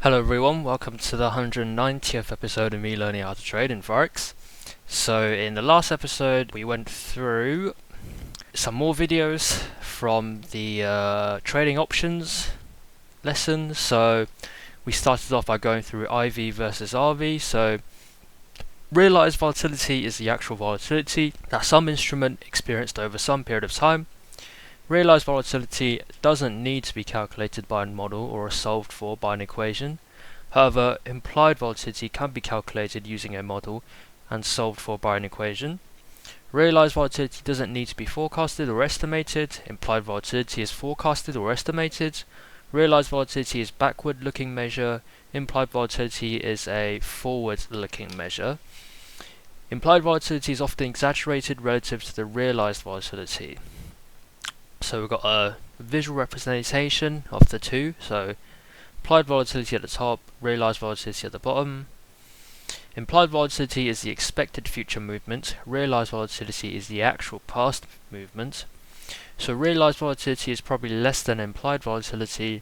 Hello everyone, welcome to the 190th episode of me learning how to trade in Forex. So in the last episode we went through some more videos from the trading options lesson. So we started off by going through IV versus RV. So realized volatility is the actual volatility that some instrument experienced over some period of time. Realized volatility doesn't need to be calculated by a model or solved for by an equation. However, implied volatility can be calculated using a model and solved for by an equation. Realized volatility doesn't need to be forecasted or estimated. Implied volatility is forecasted or estimated. Realized volatility is backward-looking measure. Implied volatility is a forward-looking measure. Implied volatility is often exaggerated relative to the realized volatility. So we've got a visual representation of the two. So implied volatility at the top, realized volatility at the bottom. Implied volatility is the expected future movement. Realized volatility is the actual past movement. So realized volatility is probably less than implied volatility.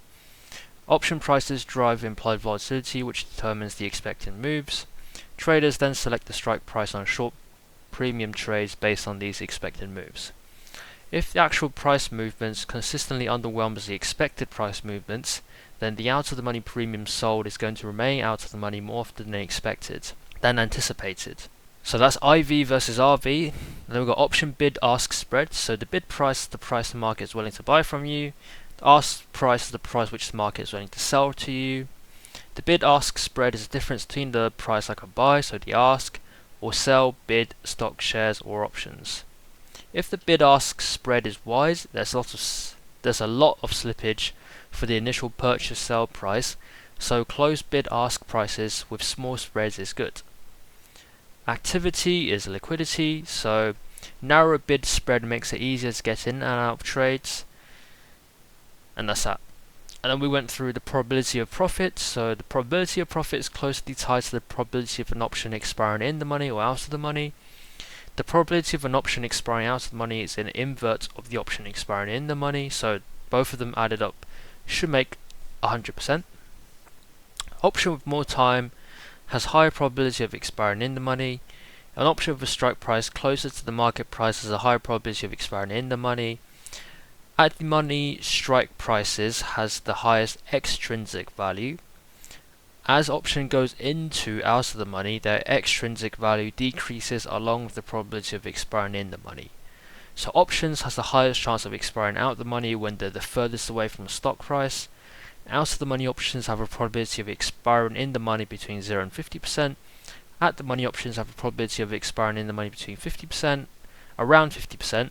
Option prices drive implied volatility, which determines the expected moves. Traders then select the strike price on short premium trades based on these expected moves. If the actual price movements consistently underwhelms the expected price movements, then the out of the money premium sold is going to remain out of the money more often than anticipated. So that's IV versus RV. Then we've got option bid ask spread. So the bid price is the price the market is willing to buy from you. The ask price is the price which the market is willing to sell to you. The bid ask spread is the difference between the price I can buy, so the ask, or sell, bid, stock, shares, or options. If the bid-ask spread is wide, there's a lot of slippage for the initial purchase-sell price, so close bid-ask prices with small spreads is good. Activity is liquidity, so narrow bid spread makes it easier to get in and out of trades, and that's that. And then we went through the probability of profit. So the probability of profit is closely tied to the probability of an option expiring in the money or out of the money. The probability of an option expiring out of the money is an invert of the option expiring in the money, so both of them added up should make 100%. Option with more time has higher probability of expiring in the money. An option with a strike price closer to the market price has a higher probability of expiring in the money. At the money, strike prices has the highest extrinsic value. As option goes into out of the money, their extrinsic value decreases along with the probability of expiring in the money. So options has the highest chance of expiring out of the money when they're the furthest away from the stock price. Out of the money options have a probability of expiring in the money between 0 and 50%. At the money options have a probability of expiring in the money between 50%, around 50%.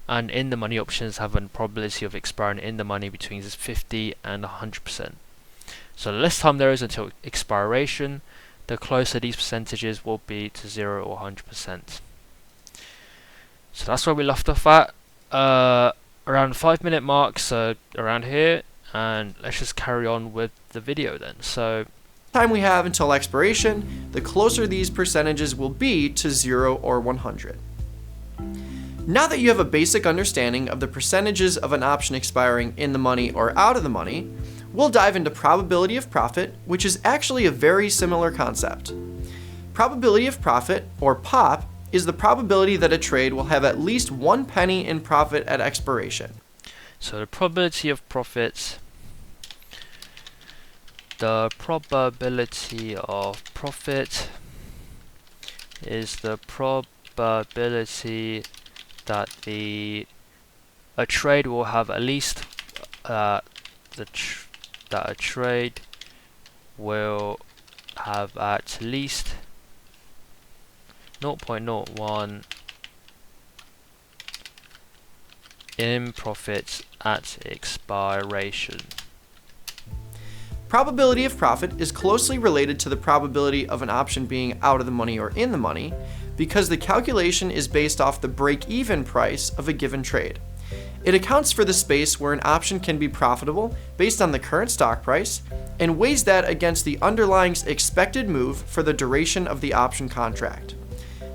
And in the money options have a probability of expiring in the money between 50 and 100%. So the less time there is until expiration, the closer these percentages will be to 0 or 100%. So that's where we left off at, around the 5-minute mark, so around here, and let's just carry on with the video then. So time we have until expiration, the closer these percentages will be to 0 or 100. Now that you have a basic understanding of the percentages of an option expiring in the money or out of the money, we'll dive into probability of profit, which is actually a very similar concept. Probability of profit, or POP, is the probability that a trade will have at least 1 penny in profit at expiration. So the probability of profit is the probability that a trade will have at least that a trade will have at least 0.01 in profit at expiration. Probability of profit is closely related to the probability of an option being out of the money or in the money, because the calculation is based off the break-even price of a given trade. It accounts for the space where an option can be profitable based on the current stock price and weighs that against the underlying expected move for the duration of the option contract.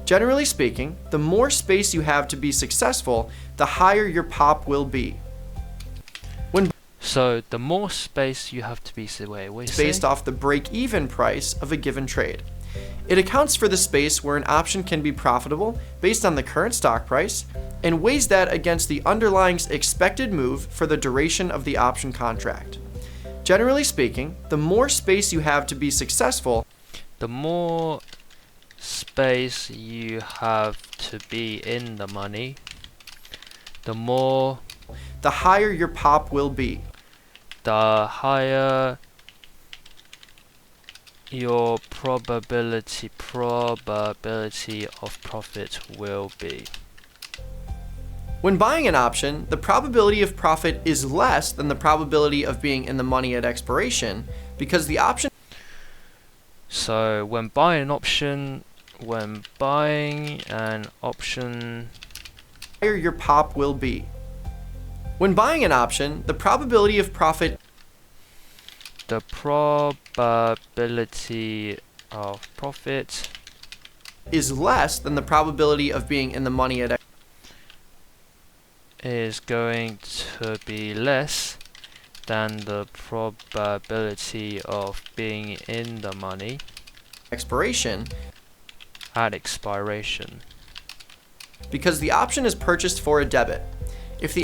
Generally speaking, the more space you have to be successful, the higher your POP will be. So the more space you have to be based off the break-even price of a given trade. It accounts for the space where an option can be profitable based on the current stock price and weighs that against the underlying expected move for the duration of the option contract. Generally speaking, the more space you have to be successful, the more space you have to be in the money, the higher your pop will be. The higher your probability of profit will be. When buying an option, the probability of profit is less than the probability of being in the money at expiration because the option. So when buying an option, higher your pop will be. When buying an option, the probability of profit. The probability of profit is less than the probability of being in the money at is going to be less than the probability of being in the money expiration at expiration. Because the option is purchased for a debit.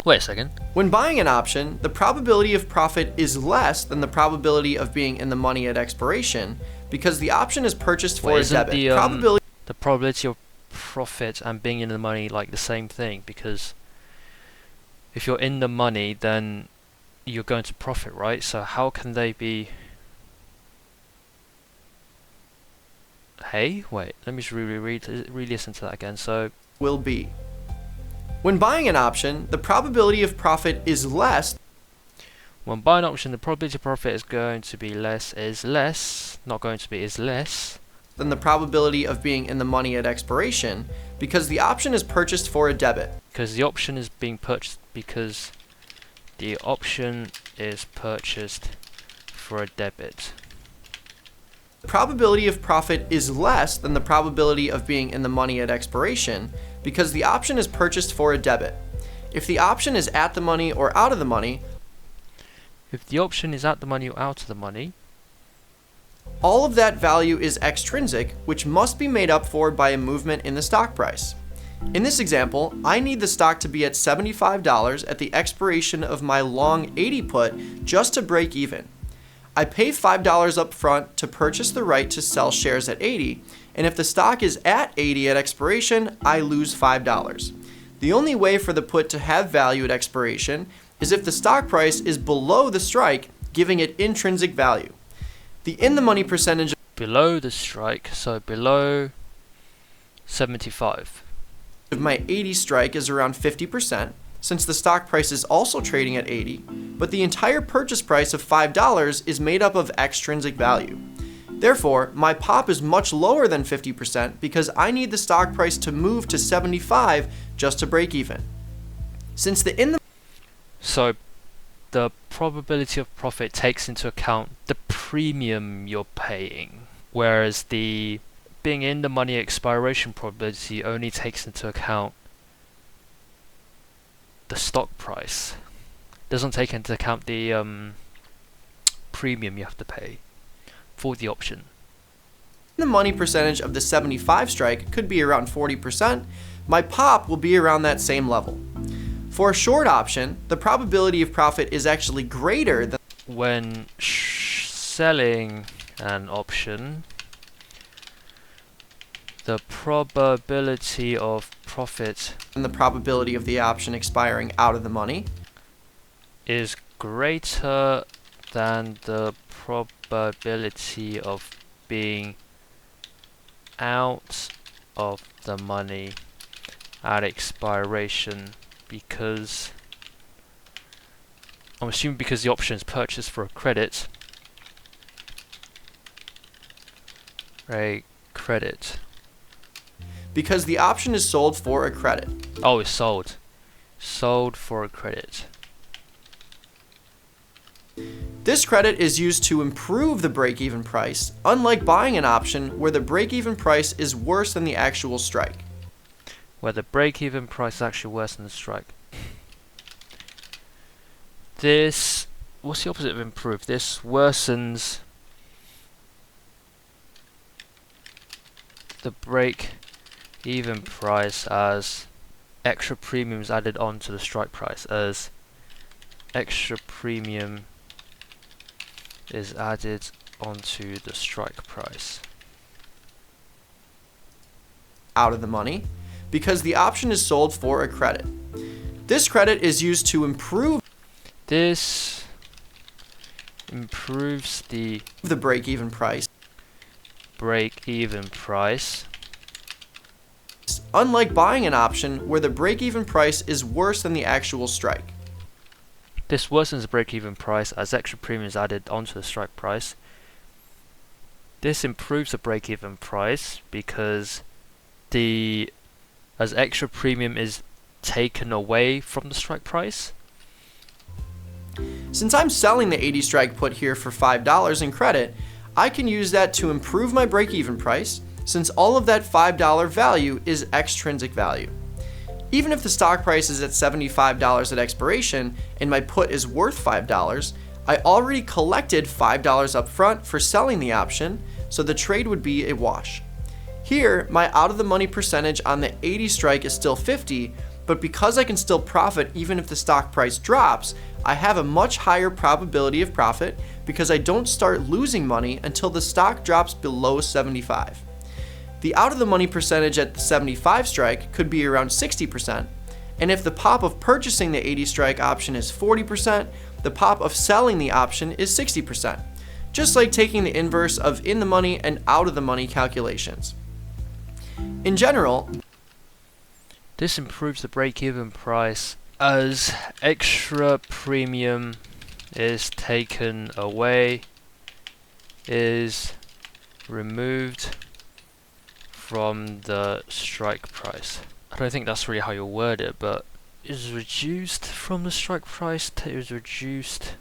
Wait a second. When buying an option, the probability of profit is less than the probability of being in the money at expiration because the option is purchased for a debit. The probability of profit and being in the money like the same thing, because if you're in the money then you're going to profit, right? So how can they be... Hey, wait, let me just re-listen to that again. So will be. When buying an option, the probability of profit is less. When buying an option, the probability of profit is going to be less than the probability of being in the money at expiration because the option is purchased for a debit. Because the option is being purchased for a debit. The probability of profit is less than the probability of being in the money at expiration because the option is purchased for a debit. If the option is at the money or out of the money, all of that value is extrinsic, which must be made up for by a movement in the stock price. In this example, I need the stock to be at $75 at the expiration of my long 80 put just to break even. I pay $5 up front to purchase the right to sell shares at 80, and if the stock is at 80 at expiration, I lose $5. The only way for the put to have value at expiration is if the stock price is below the strike, giving it intrinsic value. The in-the-money percentage below the strike, so below 75. of my 80 strike is around 50%, since the stock price is also trading at 80, but the entire purchase price of $5 is made up of extrinsic value. Therefore, my pop is much lower than 50% because I need the stock price to move to 75 just to break even. So the probability of profit takes into account the premium you're paying, whereas the being in the money expiration probability only takes into account the stock price. Doesn't take into account the premium you have to pay for the option. The money percentage of the 75 strike could be around 40%. My pop will be around that same level. For a short option, the probability of profit is actually greater than when selling an option. The probability of profit and the probability of the option expiring out of the money is greater than the probability of being out of the money at expiration, because I'm assuming because the option is purchased for a credit. Because the option is sold for a credit. Oh, it's sold. Sold for a credit. This credit is used to improve the break-even price, unlike buying an option where the break-even price is worse than the actual strike. Where the break-even price is actually worse than the strike. This what's the opposite of improve? This worsens the break-even price as extra premiums added on to the strike price, as extra premium is added onto the strike price. Out of the money because the option is sold for a credit. This credit is used to improve. This improves the break-even price. Break-even price. Unlike buying an option where the break-even price is worse than the actual strike. This worsens the break-even price as extra premium is added onto the strike price. This improves the break-even price because as extra premium is taken away from the strike price. Since I'm selling the 80 strike put here for $5 in credit, I can use that to improve my break-even price, since all of that $5 value is extrinsic value. Even if the stock price is at $75 at expiration and my put is worth $5, I already collected $5 up front for selling the option, so the trade would be a wash. Here, my out of the money percentage on the 80 strike is still 50, but because I can still profit even if the stock price drops, I have a much higher probability of profit because I don't start losing money until the stock drops below 75. The out of the money percentage at the 75 strike could be around 60%, and if the pop of purchasing the 80 strike option is 40%, the pop of selling the option is 60%, just like taking the inverse of in the money and out of the money calculations. In general, this improves the break-even price as extra premium is taken away, is removed from the strike price. I don't think that's really how you word it, but is reduced from the strike price, is reduced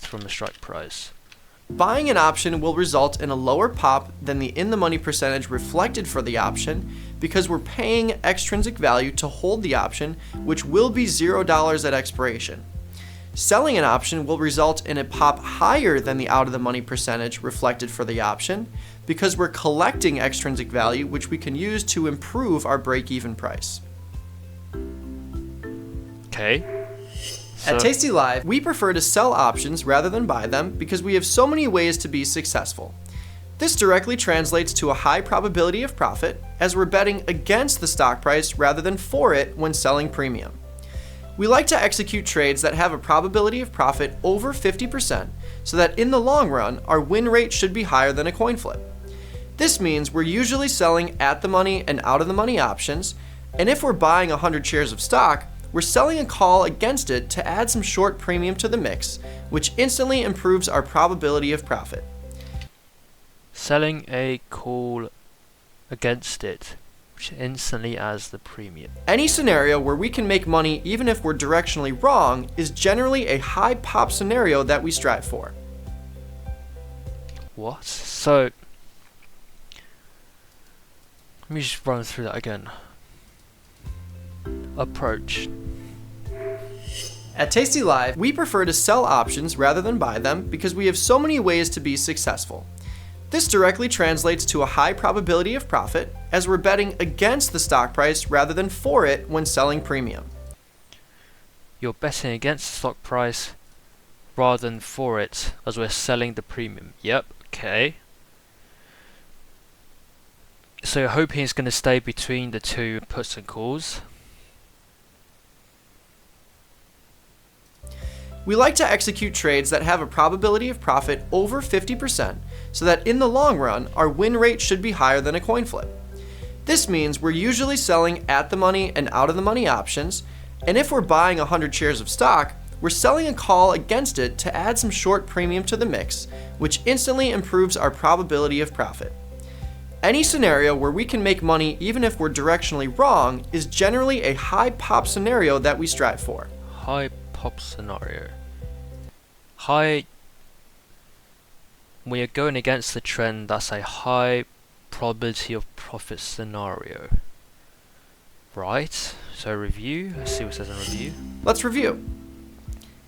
from the strike price. Buying an option will result in a lower pop than the in-the-money percentage reflected for the option because we're paying extrinsic value to hold the option, which will be $0 at expiration. Selling an option will result in a pop higher than the out-of-the-money percentage reflected for the option because we're collecting extrinsic value, which we can use to improve our break-even price. Okay. At Tasty Live, we prefer to sell options rather than buy them because we have so many ways to be successful. This directly translates to a high probability of profit as we're betting against the stock price rather than for it when selling premium. We like to execute trades that have a probability of profit over 50% so that in the long run, our win rate should be higher than a coin flip. This means we're usually selling at the money and out of the money options, and if we're buying 100 shares of stock, we're selling a call against it to add some short premium to the mix, which instantly improves our probability of profit. Selling a call against it, which instantly adds the premium. Any scenario where we can make money even if we're directionally wrong is generally a high pop scenario that we strive for. What? So, let me just run through that again. Approach. At Tasty Live, we prefer to sell options rather than buy them because we have so many ways to be successful. This directly translates to a high probability of profit as we're betting against the stock price rather than for it when selling premium. You're betting against the stock price rather than for it as we're selling the premium. Yep, okay. So you're hoping it's going to stay between the two puts and calls. We like to execute trades that have a probability of profit over 50% so that in the long run, our win rate should be higher than a coin flip. This means we're usually selling at the money and out of the money options, and if we're buying 100 shares of stock, we're selling a call against it to add some short premium to the mix, which instantly improves our probability of profit. Any scenario where we can make money even if we're directionally wrong is generally a high pop scenario that we strive for. High pop scenario. High, when you're going against the trend, that's a high probability of profit scenario, right? So review, let's see what it says in review. Let's review.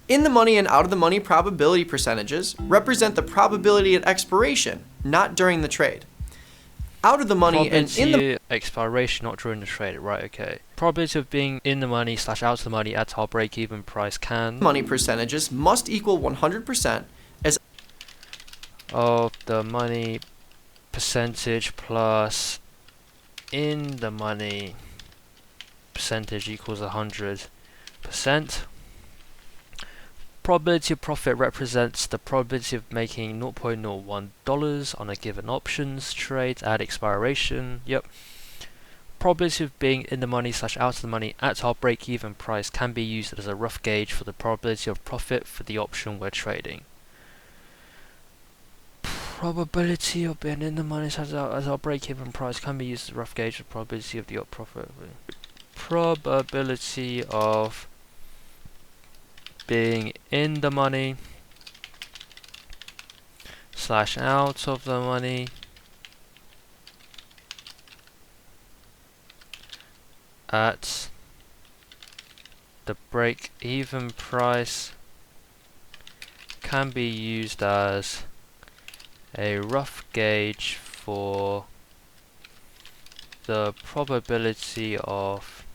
In the money and out of the money probability percentages represent the probability at expiration, not during the trade. Out of the money and in the expiration, not during the trade, right? Okay. Probability of being in the money / out of the money at our break-even price can money percentages must equal 100% as of the money percentage plus in the money percentage equals 100%. Probability of profit represents the probability of making $0.01 on a given options trade at expiration. Yep. Probability of being in the money / out of the money at our break-even price can be used as a rough gauge for the probability of profit for the option we're trading. Probability of being in the money / as our break-even price can be used as a rough gauge for the probability of the profit. Probability of being in the money / out of the money at the break-even price can be used as a rough gauge for the probability of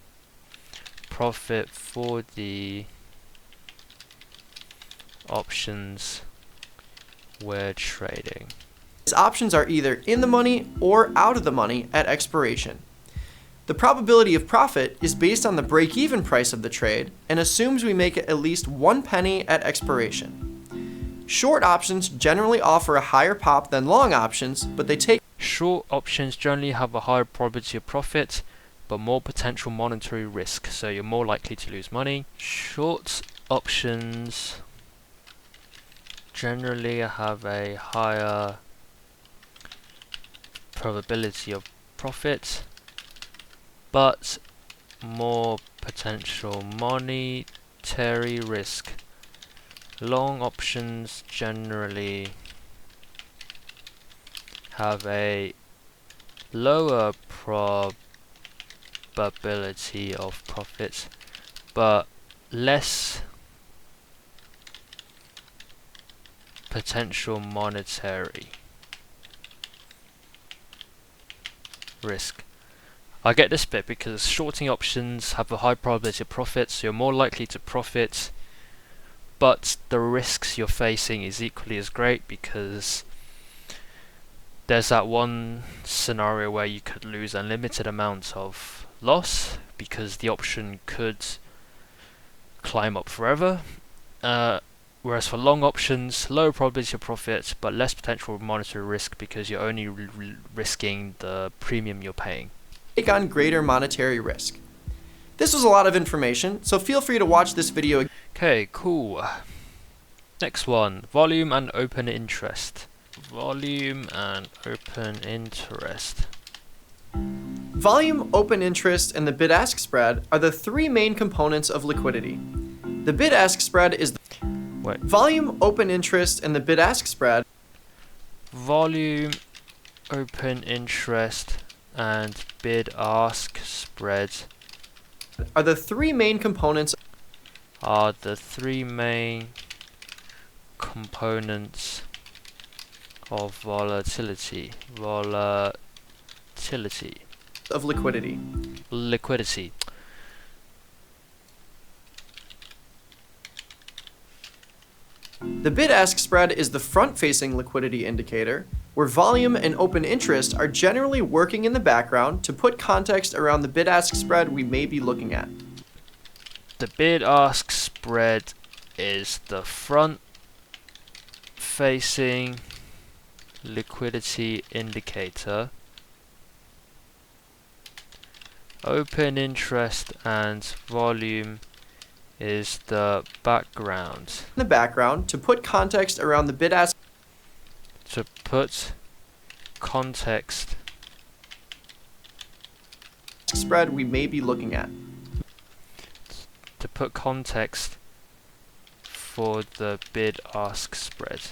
profit for the options we're trading. These options are either in the money or out of the money at expiration. The probability of profit is based on the break-even price of the trade and assumes we make at least 1 penny at expiration. Short options generally offer a higher pop than long options, but they take short options generally have a higher probability of profit, but more potential monetary risk, so you're more likely to lose money. Short options generally have a higher probability of profit, but more potential monetary risk. Long options generally have a lower probability of profit, but less potential monetary risk. I get this bit because shorting options have a high probability of profit, so you're more likely to profit, but the risks you're facing is equally as great because there's that one scenario where you could lose unlimited amounts of loss because the option could climb up forever. Whereas for long options, lower probability of profit, but less potential monetary risk because you're only risking the premium you're paying. Take on greater monetary risk. This was a lot of information, so feel free to watch this video. Okay, cool. Next one, volume and open interest. Volume and open interest. Volume, open interest, and the bid-ask spread are the 3 main components of liquidity. The bid-ask spread is the volume, open interest, and the bid-ask spread. Volume, open interest, and bid-ask spread are the 3 main components of volatility. Of liquidity. Liquidity. The bid-ask spread is the front-facing liquidity indicator, where volume and open interest are generally working in the background to put context around the bid-ask spread we may be looking at. The bid-ask spread is the front-facing liquidity indicator. Open interest and volume is the background. In the background to put context around the bid-ask spread we may be looking at. To put context for the bid-ask spread.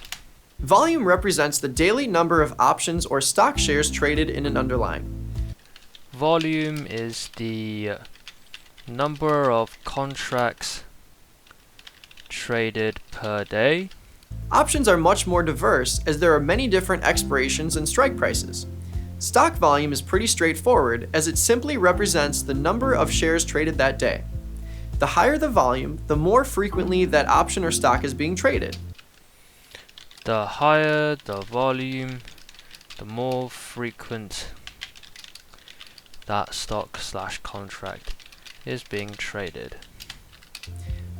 Volume represents the daily number of options or stock shares traded in an underlying. Volume is the number of contracts traded per day. Options are much more diverse as there are many different expirations and strike prices. Stock volume is pretty straightforward as it simply represents the number of shares traded that day. The higher the volume, the more frequently that option or stock is being traded. The higher the volume, the more frequent that stock/contract is being traded.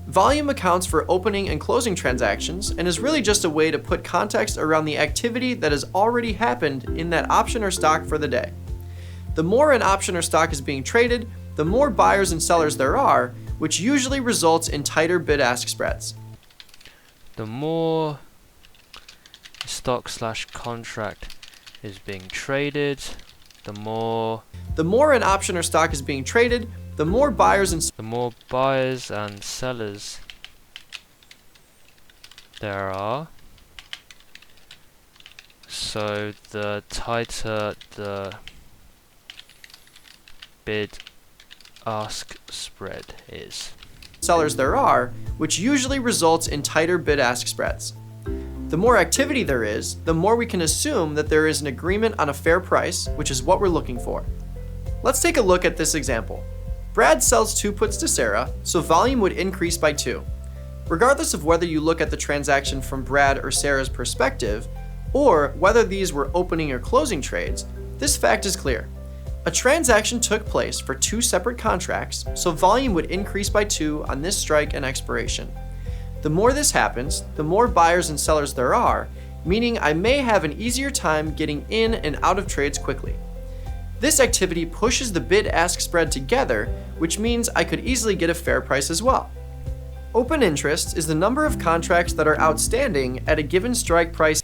Volume accounts for opening and closing transactions and is really just a way to put context around the activity that has already happened in that option or stock for the day. The more an option or stock is being traded, the more buyers and sellers there are, which usually results in tighter bid-ask spreads. The more stock/contract is being traded, the more an option or stock is being traded, the more buyers and sellers there are. So the tighter the bid-ask spread is. Sellers there are, which usually results in tighter bid-ask spreads. The more activity there is, the more we can assume that there is an agreement on a fair price, which is what we're looking for. Let's take a look at this example. Brad sells 2 puts to Sarah, so volume would increase by 2. Regardless of whether you look at the transaction from Brad or Sarah's perspective, or whether these were opening or closing trades, this fact is clear. A transaction took place for 2 separate contracts, so volume would increase by 2 on this strike and expiration. The more this happens, the more buyers and sellers there are, meaning I may have an easier time getting in and out of trades quickly. This activity pushes the bid-ask spread together, which means I could easily get a fair price as well. Open interest is the number of contracts that are outstanding at a given strike price.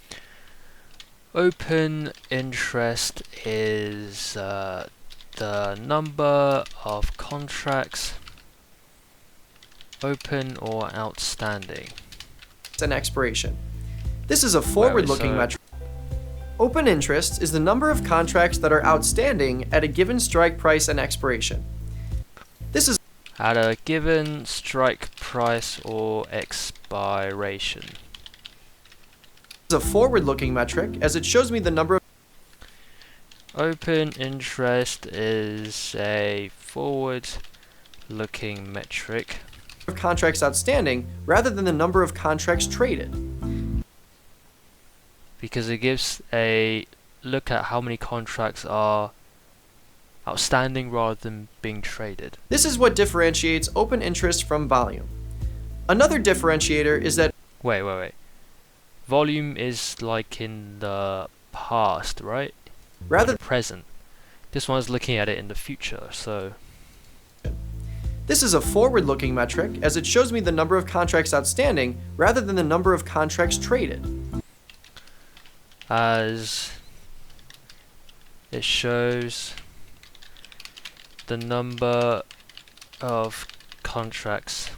Open interest is the number of contracts open or outstanding. And expiration. This is a forward-looking metric. Open interest is the number of contracts that are outstanding at a given strike price and expiration. This is at a given strike price or expiration. This is a forward-looking metric as it shows me the number of Open interest is a forward-looking metric contracts outstanding rather than the number of contracts traded. Because it gives a look at how many contracts are outstanding rather than being traded. This is what differentiates open interest from volume. Another differentiator is that Wait. Volume is like in the past, right? Rather than present. This one's looking at it in the future, so this is a forward-looking metric as it shows me the number of contracts outstanding rather than the number of contracts traded. As it shows the number of contracts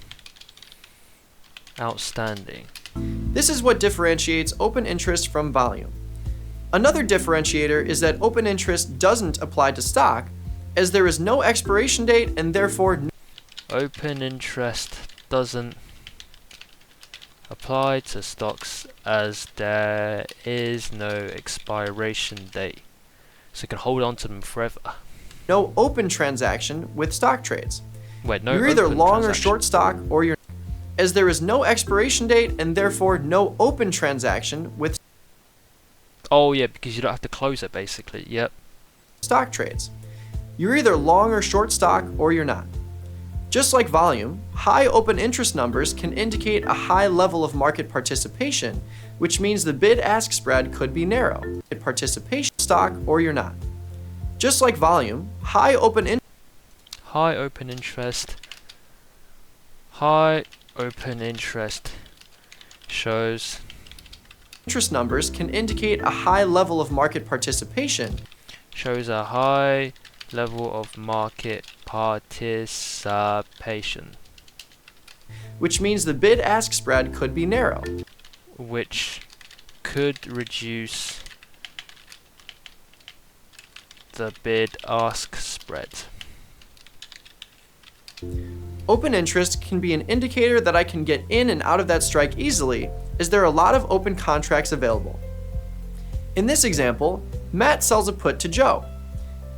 outstanding. This is what differentiates open interest from volume. Another differentiator is that open interest doesn't apply to stock, as there is no expiration date and therefore open interest doesn't apply to stocks as there is no expiration date, so you can hold on to them forever. No open transaction with stock trades. Wait, no. You're either long transaction. or short stock, or you're as there is no expiration date and therefore no open transaction with Oh yeah, because you don't have to close it basically. Yep. Stock trades. You're either long or short stock, or you're not. Just like volume, high open interest numbers can indicate a high level of market participation, which means the bid-ask spread could be narrow. Participation stock, or you're not. Just like volume, high open interest shows interest numbers can indicate a high level of market participation. Shows a high level of market participation. Which means the bid-ask spread could be narrow. Which could reduce the bid-ask spread. Open interest can be an indicator that I can get in and out of that strike easily, as there are a lot of open contracts available. In this example, Matt sells a put to Joe.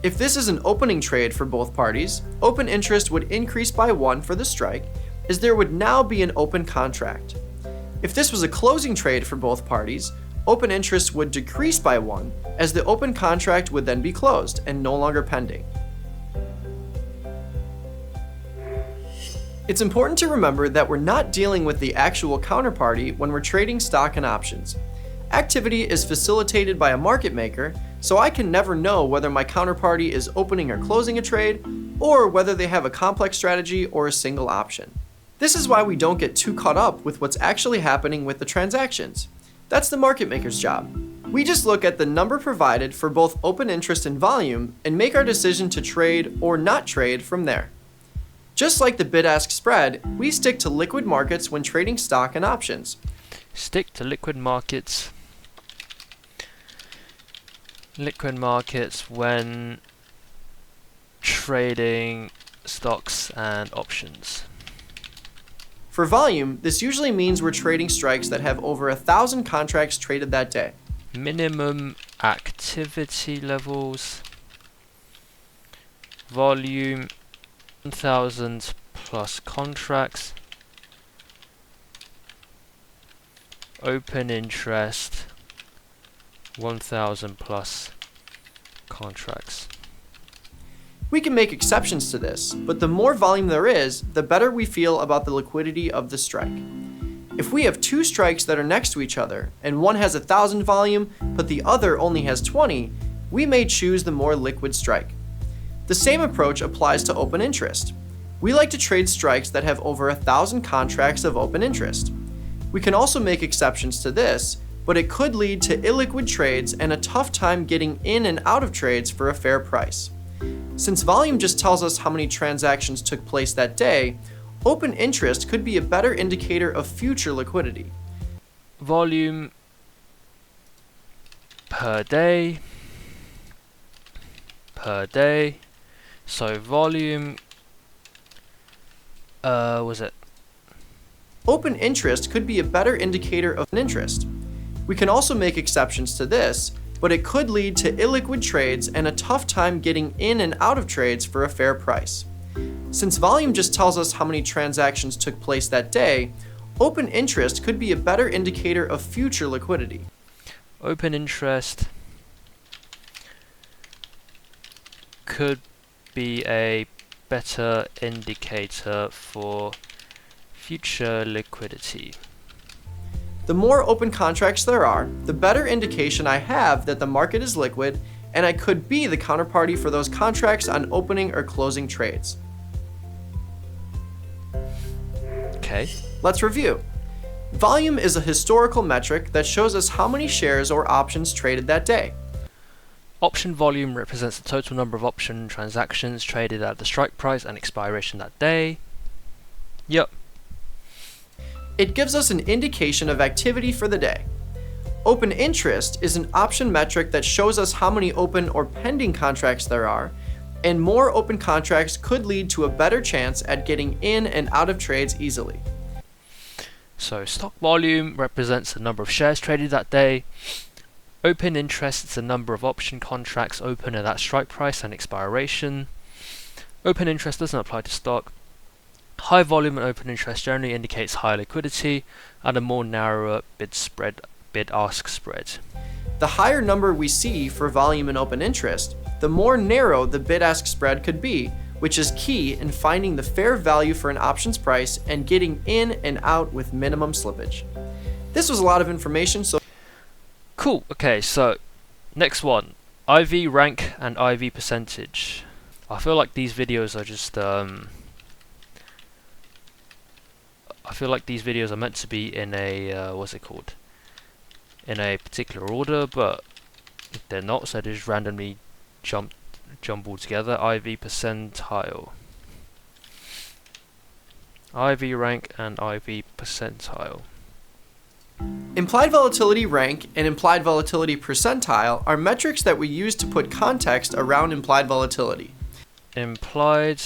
If this is an opening trade for both parties, open interest would increase by 1 for the strike, as there would now be an open contract. If this was a closing trade for both parties, open interest would decrease by 1, as the open contract would then be closed and no longer pending. It's important to remember that we're not dealing with the actual counterparty when we're trading stock and options. Activity is facilitated by a market maker, so I can never know whether my counterparty is opening or closing a trade, or whether they have a complex strategy or a single option. This is why we don't get too caught up with what's actually happening with the transactions. That's the market maker's job. We just look at the number provided for both open interest and volume and make our decision to trade or not trade from there. Just like the bid-ask spread, we stick to liquid markets when trading stock and options. Stick to liquid markets. Liquid markets when trading stocks and options. For volume, this usually means we're trading strikes that have over 1,000 contracts traded that day. Minimum activity levels. Volume 1,000 plus contracts. Open interest 1,000 plus contracts. We can make exceptions to this, but the more volume there is, the better we feel about the liquidity of the strike. If we have 2 strikes that are next to each other, and one has 1,000 volume, but the other only has 20, we may choose the more liquid strike. The same approach applies to open interest. We like to trade strikes that have over 1,000 contracts of open interest. We can also make exceptions to this, but it could lead to illiquid trades and a tough time getting in and out of trades for a fair price. Since volume just tells us how many transactions took place that day, open interest could be a better indicator of future liquidity. Volume per day. So volume, was it? Open interest could be a better indicator of interest. We can also make exceptions to this, but it could lead to illiquid trades and a tough time getting in and out of trades for a fair price. Since volume just tells us how many transactions took place that day, open interest could be a better indicator of future liquidity. Open interest could be a better indicator for future liquidity. The more open contracts there are, the better indication I have that the market is liquid and I could be the counterparty for those contracts on opening or closing trades. Okay. Let's review. Volume is a historical metric that shows us how many shares or options traded that day. Option volume represents the total number of option transactions traded at the strike price and expiration that day. Yep. It gives us an indication of activity for the day. Open interest is an option metric that shows us how many open or pending contracts there are, and more open contracts could lead to a better chance at getting in and out of trades easily. So stock volume represents the number of shares traded that day. Open interest is the number of option contracts open at that strike price and expiration. Open interest doesn't apply to stock. High volume and open interest generally indicates higher liquidity and a more narrower bid-ask spread. The higher number we see for volume and open interest, the more narrow the bid-ask spread could be, which is key in finding the fair value for an options price and getting in and out with minimum slippage. This was a lot of information, so cool. Okay, so next one, IV rank and IV percentage. I feel like these videos are just I feel like these videos are meant to be in a what's it called? In a particular order, but they're not, so they just randomly jumbled together. IV percentile. IV rank and IV percentile. implied volatility rank and implied volatility percentile are metrics that we use to put context around implied volatility. Implied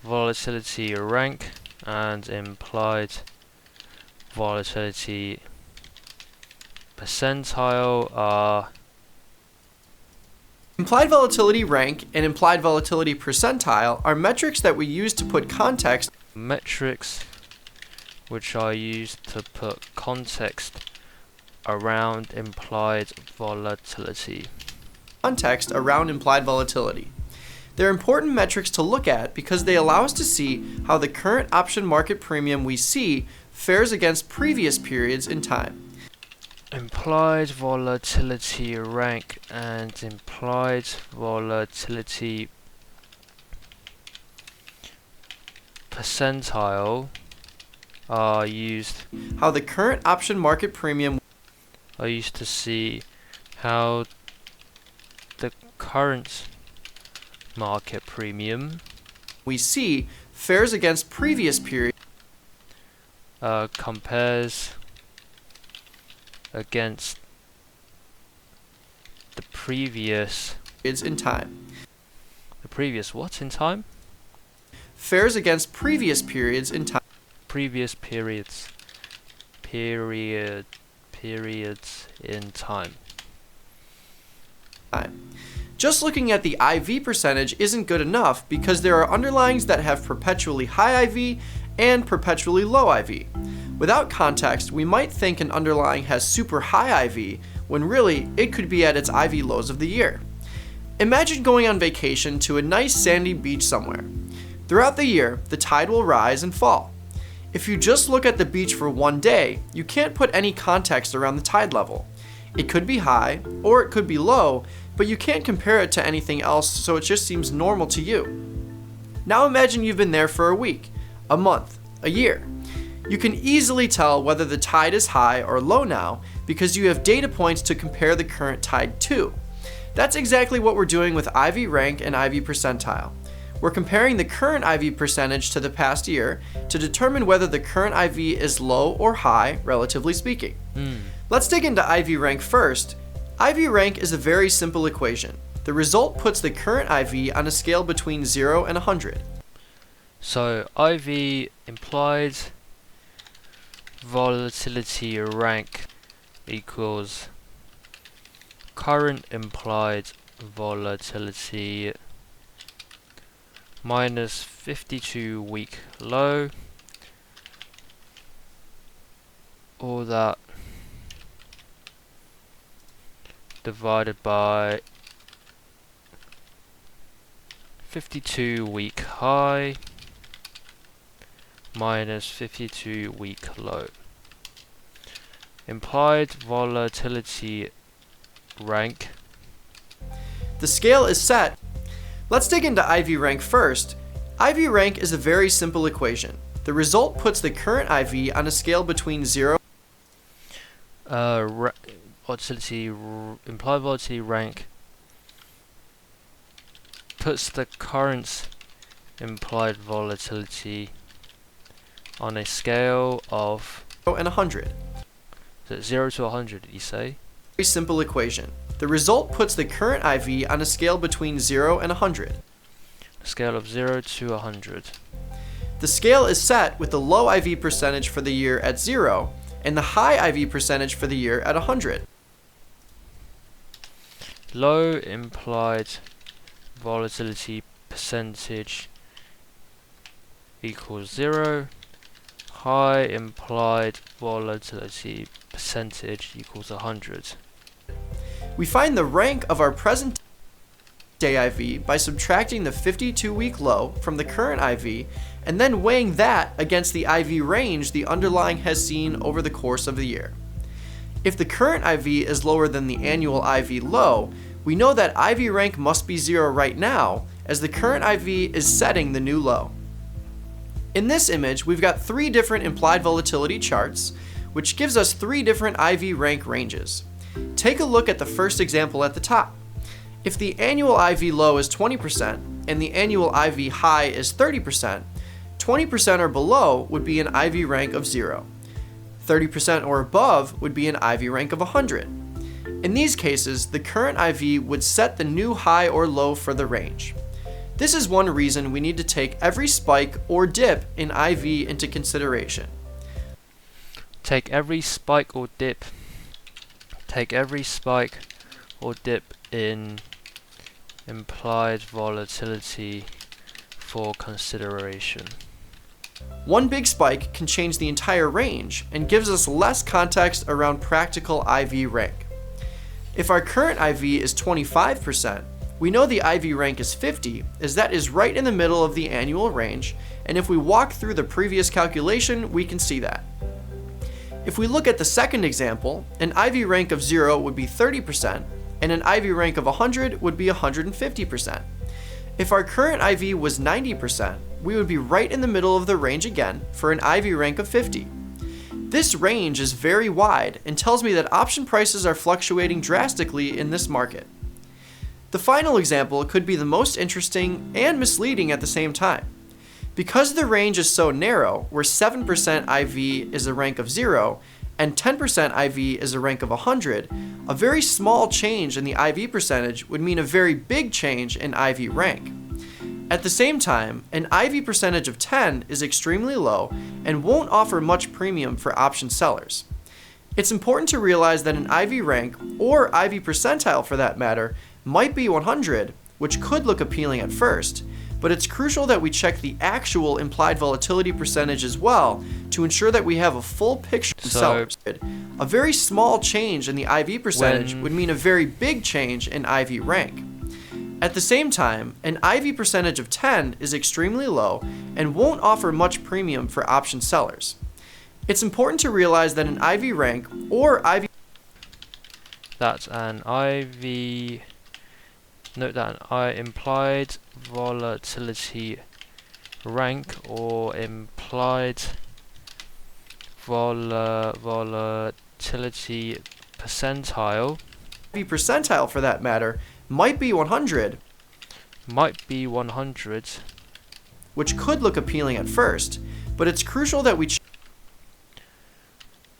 volatility rank and implied volatility percentile are implied volatility rank and implied volatility percentile are metrics that we use to put context around implied volatility. Around implied volatility. They're important metrics to look at because they allow us to see how the current option market premium we see fares against previous periods in time. Implied volatility rank and implied volatility percentile are used How the current option market premium to see how the current market premium we see fares against previous periods compares against the previous in time. The previous what in time? Fares against previous periods in time. Previous periods. Periods in time. Just looking at the IV percentage isn't good enough because there are underlyings that have perpetually high IV and perpetually low IV. Without context, we might think an underlying has super high IV when really it could be at its IV lows of the year. Imagine going on vacation to a nice sandy beach somewhere. Throughout the year, the tide will rise and fall. If you just look at the beach for one day, you can't put any context around the tide level. It could be high or it could be low, but you can't compare it to anything else, so it just seems normal to you. Now imagine you've been there for a week, a month, a year. You can easily tell whether the tide is high or low now because you have data points to compare the current tide to. That's exactly what we're doing with IV rank and IV percentile. We're comparing the current IV percentage to the past year to determine whether the current IV is low or high, relatively speaking. Let's dig into IV rank first. IV rank is a very simple equation. The result puts the current IV on a scale between 0 and 100. So IV implied volatility rank equals current implied volatility minus 52 week low, all that divided by 52 week high minus 52 week low. Implied volatility rank. The scale is set. Let's dig into IV rank first. IV rank is a very simple equation. The result puts the current IV on a scale between 0 implied volatility rank puts the current implied volatility on a scale of and 100. Is it 0 to 100, did you say? Very simple equation. The result puts the current IV on a scale between 0 and 100. A scale of 0 to 100. The scale is set with the low IV percentage for the year at 0 and the high IV percentage for the year at 100. Low implied volatility percentage equals 0. High implied volatility percentage equals 100. We find the rank of our present day IV by subtracting the 52-week low from the current IV and then weighing that against the IV range the underlying has seen over the course of the year. If the current IV is lower than the annual IV low, we know that IV rank must be 0 right now, as the current IV is setting the new low. In this image, we've got 3 different implied volatility charts, which gives us 3 different IV rank ranges. Take a look at the first example at the top. If the annual IV low is 20% and the annual IV high is 30%, 20% or below would be an IV rank of 0. 30% or above would be an IV rank of 100. In these cases, the current IV would set the new high or low for the range. This is one reason we need to take every spike or dip in IV into consideration. Take every spike or dip in implied volatility for consideration. One big spike can change the entire range and gives us less context around practical IV rank. If our current IV is 25%, we know the IV rank is 50, as that is right in the middle of the annual range, and if we walk through the previous calculation, we can see that. If we look at the second example, an IV rank of 0 would be 30%, and an IV rank of 100 would be 150%. If our current IV was 90%, we would be right in the middle of the range again for an IV rank of 50. This range is very wide and tells me that option prices are fluctuating drastically in this market. The final example could be the most interesting and misleading at the same time. Because the range is so narrow, where 7% IV is a rank of 0 and 10% IV is a rank of 100, a very small change in the IV percentage would mean a very big change in IV rank. At the same time, an IV percentage of 10 is extremely low and won't offer much premium for option sellers. It's important to realize that an IV rank, or IV percentile for that matter, might be 100, which could look appealing at first, but it's crucial that we check the actual implied volatility percentage as well to ensure that we have a full picture of sellers. A very small change in the IV percentage would mean a very big change in IV rank. At the same time, an IV percentage of 10 is extremely low and won't offer much premium for option sellers. It's important to realize that an IV rank, or IV Note that an implied volatility rank or implied volatility percentile, IV percentile for that matter, might be 100, which could look appealing at first, but it's crucial that we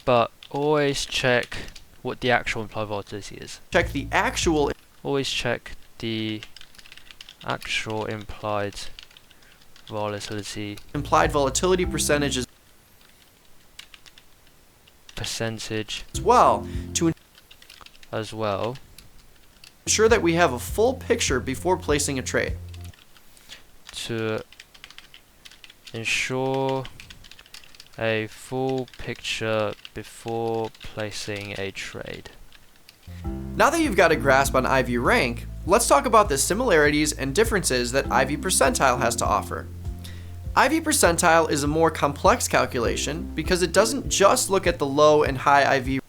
but always check what the actual implied volatility is. Always check the actual implied volatility percentage as well to ensure that we have a full picture before placing a trade. To ensure a full picture before placing a trade. Now that you've got a grasp on IV rank, let's talk about the similarities and differences that IV percentile has to offer. IV percentile is a more complex calculation because it doesn't just look at the low and high IV.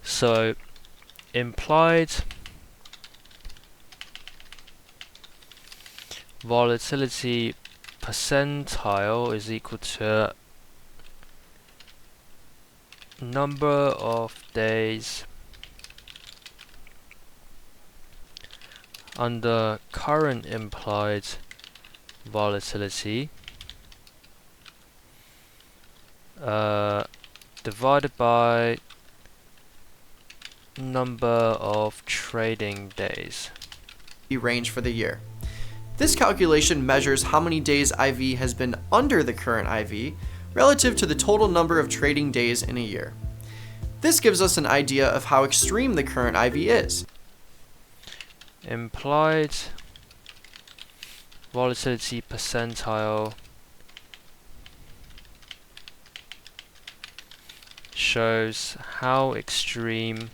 So, implied volatility percentile is equal to number of days under current implied volatility divided by number of trading days. Range for the year. This calculation measures how many days IV has been under the current IV relative to the total number of trading days in a year. This gives us an idea of how extreme the current IV is. Implied volatility percentile shows how extreme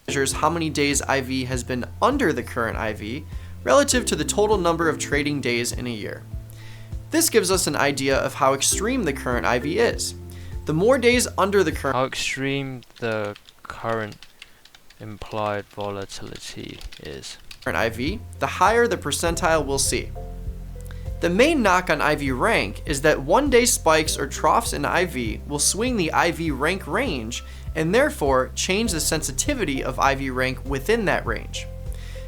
measures how many days IV has been under the current IV relative to the total number of trading days in a year. This gives us an idea of how extreme the current IV is. The more days under the current implied volatility is IV, the higher the percentile we'll see. The main knock on IV rank is that one-day spikes or troughs in IV will swing the IV rank range and therefore change the sensitivity of IV rank within that range.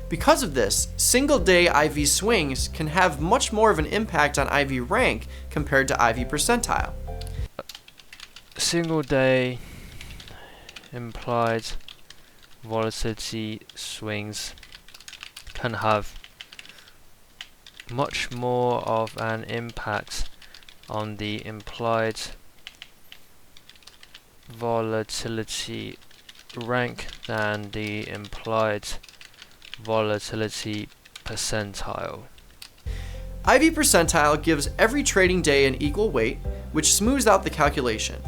Because of this, single-day IV swings can have much more of an impact on IV rank compared to IV percentile. Single-day implied volatility swings can have much more of an impact on the implied volatility rank than the implied volatility percentile. IV percentile gives every trading day an equal weight, which smooths out the calculation.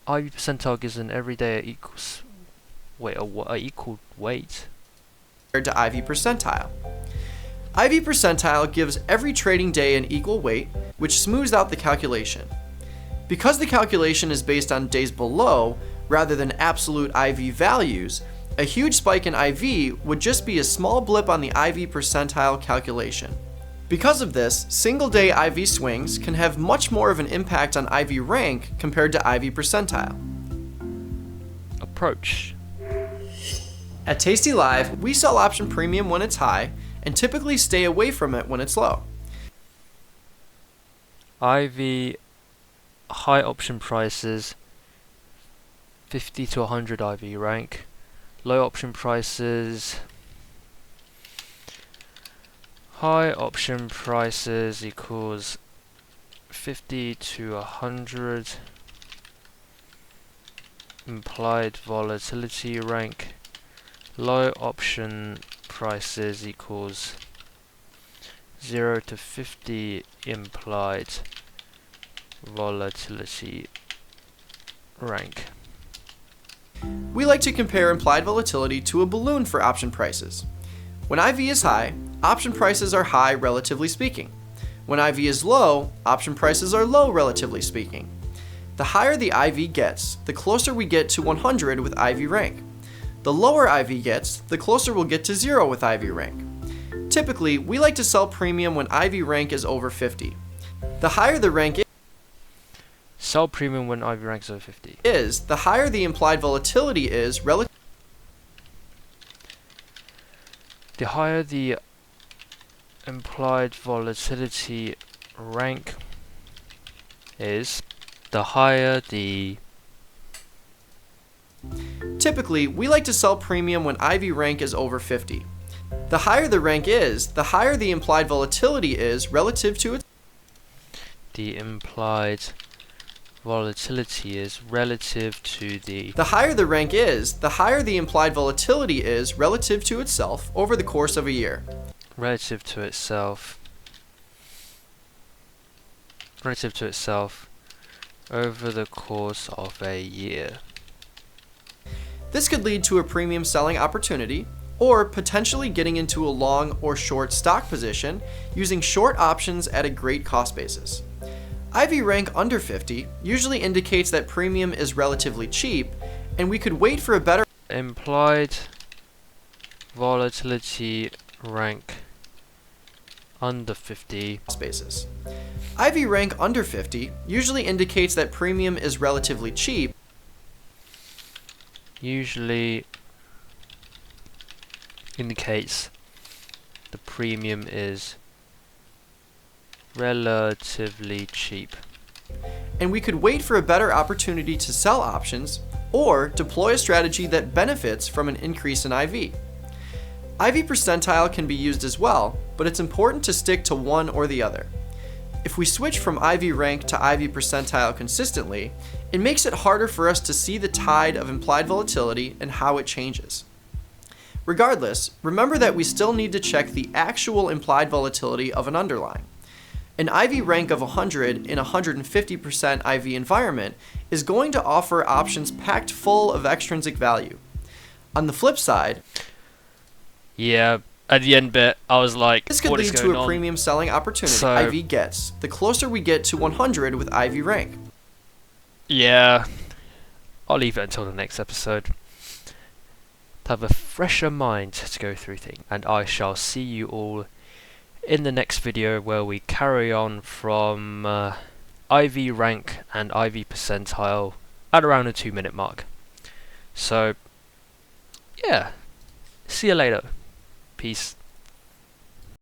IV percentile gives an everyday equal weight compared to IV percentile. IV percentile gives every trading day an equal weight, which smooths out the calculation. Because the calculation is based on days below rather than absolute IV values, a huge spike in IV would just be a small blip on the IV percentile calculation. Because of this, single day IV swings can have much more of an impact on IV rank compared to IV percentile. Approach. At Tasty Live, we sell option premium when it's high and typically stay away from it when it's low. IV high option prices 50 to 100 IV rank. Low option prices, high option prices equals 50 to 100 implied volatility rank. Low option prices equals 0 to 50 implied volatility rank. We like to compare implied volatility to a balloon for option prices. When IV is high, option prices are high relatively speaking. When IV is low, option prices are low relatively speaking. The higher the IV gets, the closer we get to 100 with IV rank. The lower IV gets, the closer we'll get to 0 with IV rank. Typically, we like to sell premium when IV rank is over 50. The higher the rank is, Sell premium when IV rank is over 50. The higher the implied volatility is relative. The higher the implied volatility rank is, the higher the... Typically, we like to sell premium when IV rank is over 50. The higher the rank is, the higher the implied volatility is relative to its... The implied volatility is relative to the... The higher the rank is, the higher the implied volatility is relative to itself over the course of a year. Relative to itself over the course of a year. This could lead to a premium selling opportunity, or potentially getting into a long or short stock position using short options at a great cost basis. IV rank under 50 usually indicates that premium is relatively cheap, and we could wait for a better Implied volatility rank under 50. cost basis. IV rank under 50 usually indicates that premium is relatively cheap, Usually indicates the premium is relatively cheap. and we could wait for a better opportunity to sell options or deploy a strategy that benefits from an increase in IV. IV percentile can be used as well, but it's important to stick to one or the other. If we switch from IV rank to IV percentile consistently, it makes it harder for us to see the tide of implied volatility and how it changes. Regardless, remember that we still need to check the actual implied volatility of an underlying. An IV rank of 100 in a 150% IV environment is going to offer options packed full of extrinsic value. On the flip side, Yeah, at the end bit, I was like, this could what is lead going to a on? premium selling opportunity So- IV gets, the closer we get to 100 with IV rank. Yeah, I'll leave it until the next episode to have a fresher mind to go through things. And I shall see you all in the next video where we carry on from IV rank and IV percentile at around the 2-minute mark. So, yeah, see you later. Peace.